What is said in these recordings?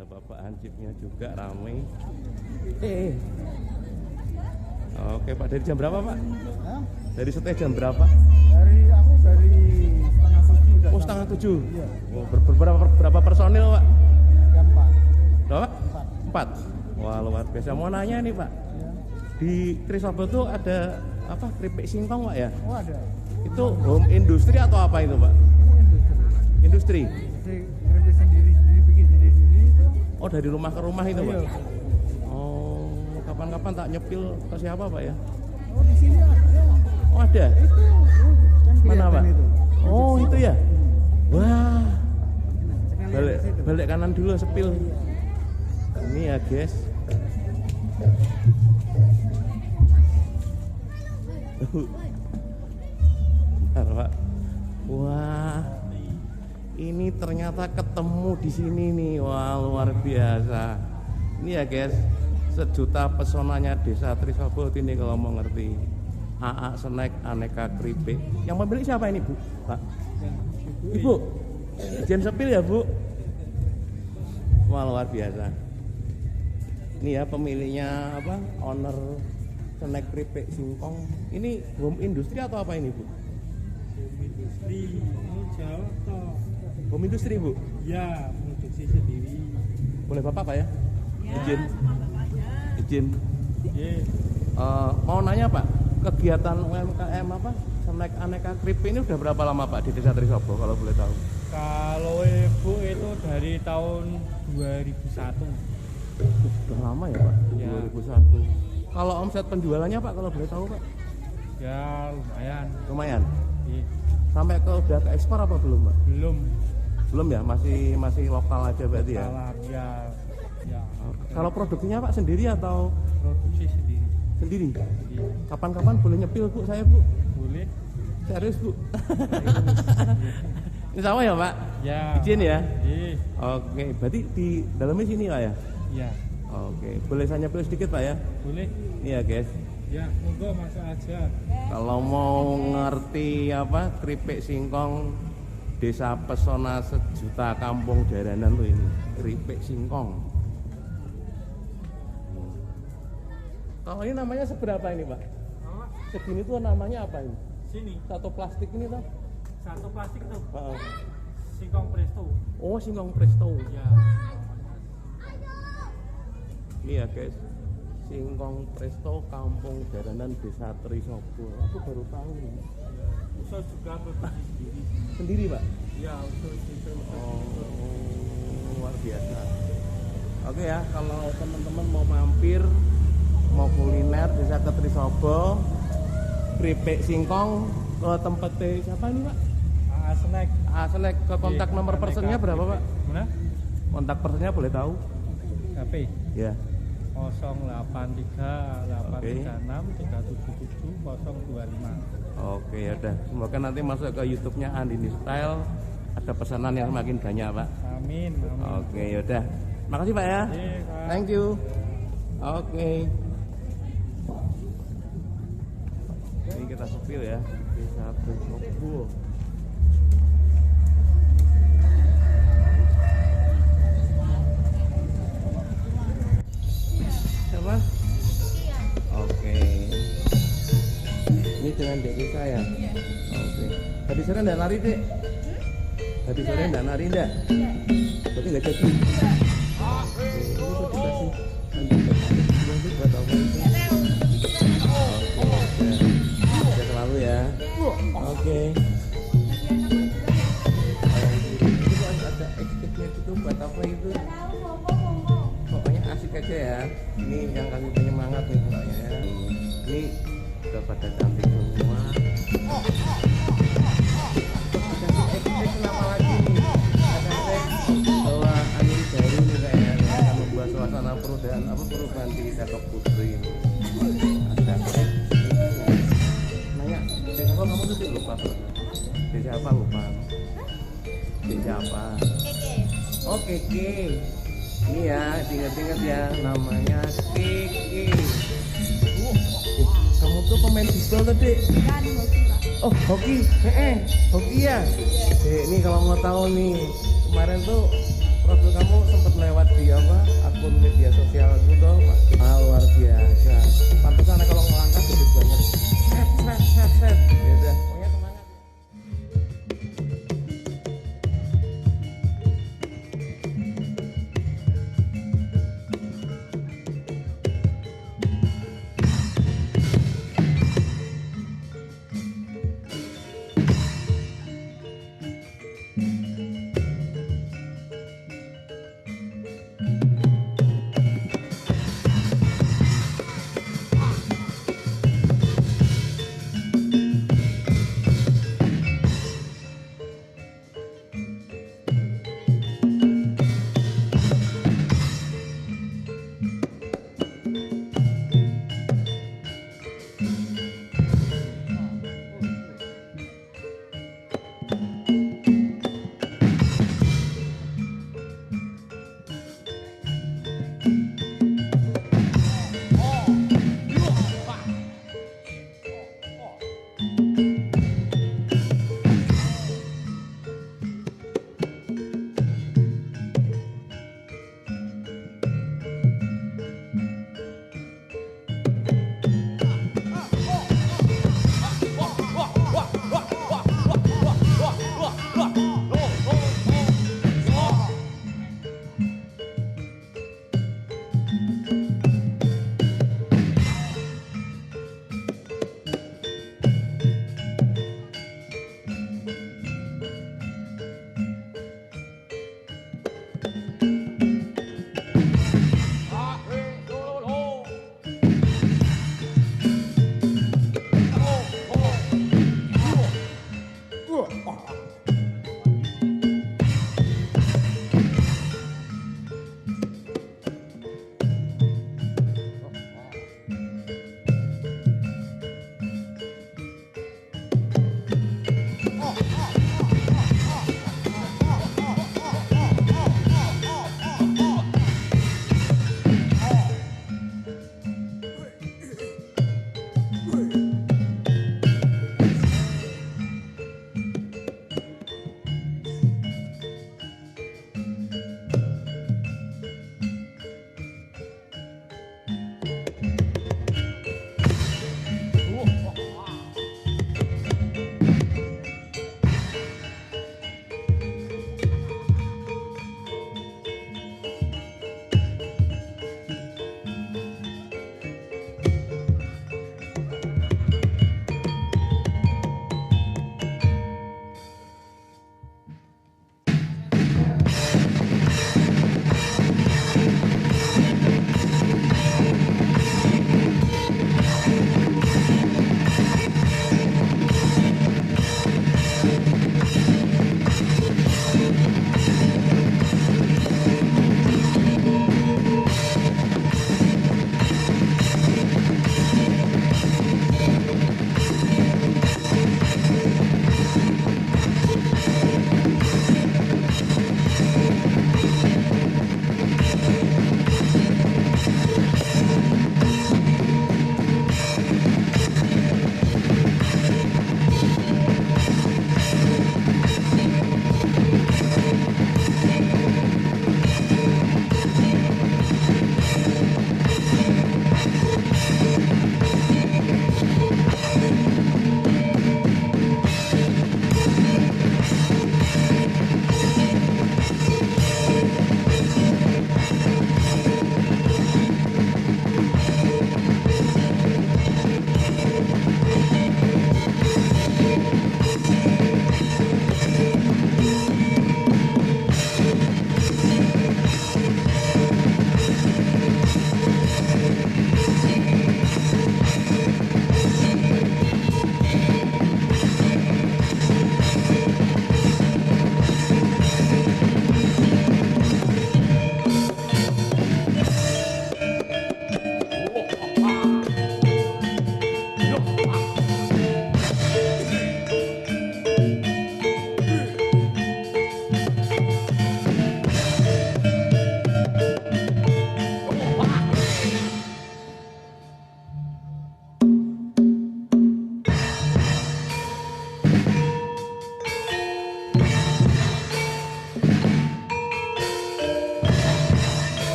Ada bapak hansipnya juga ramai. Oke Pak, dari jam berapa Pak? Hah? Dari setelah jam berapa? Dari setengah 7 udah. Oh setengah 7. Iya. Oh, berapa personil Pak? Jam 4. Berapa? 4. 4. Wah luar biasa. Mau nanya nih Pak, Ya. di Trisabo tuh ada apa keripik singkong Pak ya? Oh ada. Itu home industri atau apa itu Pak? Ini industri. Industri? Jadi keripik sendiri bikin sendiri itu. Oh dari rumah ke rumah itu Pak? Iya. Oh kapan-kapan tak nyepil ke siapa Pak ya? Oh di sini ada. Oh ada? Itu. Kan Mana Pak? kelihatan itu. Oh itu ya? Wah Sekalian ke situ. balik kanan dulu sepil. Ini ya guys. Bentar Pak. Wah ini ternyata ketemu di sini nih. Wah luar biasa. Ini ya guys, sejuta pesonanya desa Trisabo ini kalau mau ngerti. AA Snack Aneka Keripik. Yang pemilik siapa ini Bu? Pak? Ibu? Jen sepil ya Bu? Wah luar biasa. Ini ya pemiliknya apa? Owner Snack Keripik Singkong. Ini home industri atau apa ini Bu? Industri. Ini jauh toh. Home industri Bu? Ya, produksi sendiri. Boleh Bapak Pak ya? Izin. Izin. Iya. Mau nanya Pak, kegiatan UMKM apa? Snack Aneka Keripik ini udah berapa lama Pak di Desa Trisabo kalau boleh tahu? Kalau ibu itu dari tahun 2001. Udah lama ya Pak? Ya. 2001. Kalau omset penjualannya Pak kalau boleh tahu Pak? Ya lumayan. Lumayan. Iya. Sampai ke udah ke ekspor apa belum Pak? Belum. Belum ya, masih lokal aja berarti ya. Salah ya. Ya. Kalau produksinya Pak sendiri atau Produksi sendiri. sendiri? Iya. Kapan-kapan boleh nyepil Bu saya Bu? Boleh. Serius Bu? Ini sama ya Pak? Ya. Izin ya? Iya. Oke, berarti di dalamnya sini Pak ya? Ya. Oke, boleh saya nyepil sedikit Pak ya? Boleh. Iya guys. Ya, monggo masuk aja. Kalau mau ngerti apa keripik singkong Desa Pesona Sejuta Kampung Daranan tuh ini keripik singkong. Kalau ini namanya seberapa ini Pak? Segini tuh namanya apa ini? Sini. Satu plastik ini tuh? Satu plastik tuh. Heeh. Singkong presto. Oh singkong presto. Ya. Ini ya guys, singkong presto Kampung Daranan Desa Trisabo. Aku baru tahu ini. Usus juga produksi sendiri. Sendiri Pak? Ya, usus itu. Oh, luar biasa. Oke ya, kalau teman-teman mau mampir, mau kuliner bisa ke Trisabo, keripik singkong ke tempat siapa ini Pak? Snack. Snack. Ke kontak Iya, nomor personnya aneka berapa Pak? Mana? Kontak personnya boleh tahu? HP Ya. 083 836 377 025. Oke ya udah. Semoga nanti masuk ke YouTube-nya Andini Style ada pesanan yang semakin banyak Pak. Amin. Amin. Oke ya udah. Makasih Pak ya. Iya, Pak. Thank you. Oke. Ini kita sepil ya. Desa Trisabo. Siapa? Oke. Ini dengan dek saya. Oke. Tadi sore enggak lari dek? Tadi sore enggak lari enggak? Berarti enggak jadi. Ini tuh dikasih nanti buat apa itu? Oke. Sehat selalu ya. Oke. Itu ada ekspeknya gitu buat apa itu? Pokoknya asik aja ya. Ini yang kasih penyemangat nih pokoknya ya. Ini udah pada cantik semua. Kasih ekspek kenapa lagi nih? Ada ekspek bahwa Andini baru nih kayaknya akan membuat suasana perubahan di Datok Putri. Ada ekspek. Nanya, desa apa kamu tuh lupa? Desa apa lupa? Desa apa? Oh Keke. Ini ya, ingat-ingat ya, namanya Keke. Kamu tuh pemain bisbol tadi? Oh, hoki? Hoki ya? Ini kalau mau tahu nih, kemarin tuh profil kamu sempat lewat di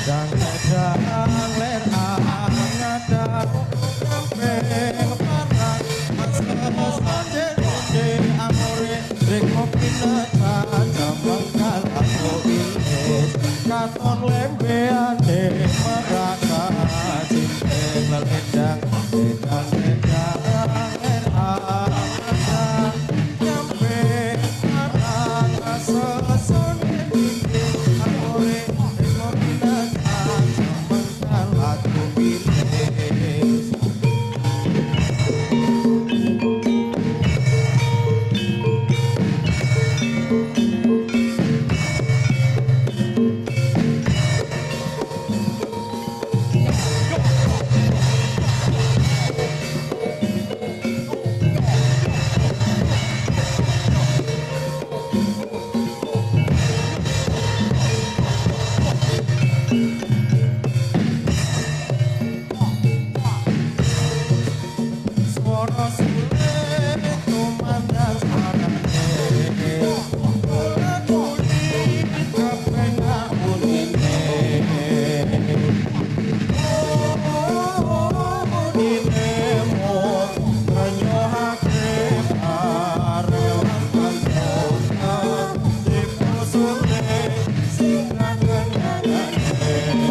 dan sedang ler angadang kampeng parang masonje je amore rek kopi netan jamang kalaku iles katon lembeane meraka cinceng lelendang ledang ledang ler angadang kampeng parang masonje je amore rek kopi netan jamang kalaku iles Suara sulit tumandang suarane Bola kulit kepenga unine Unine renyohake arewan kantona Dipusute singkat kenyanganane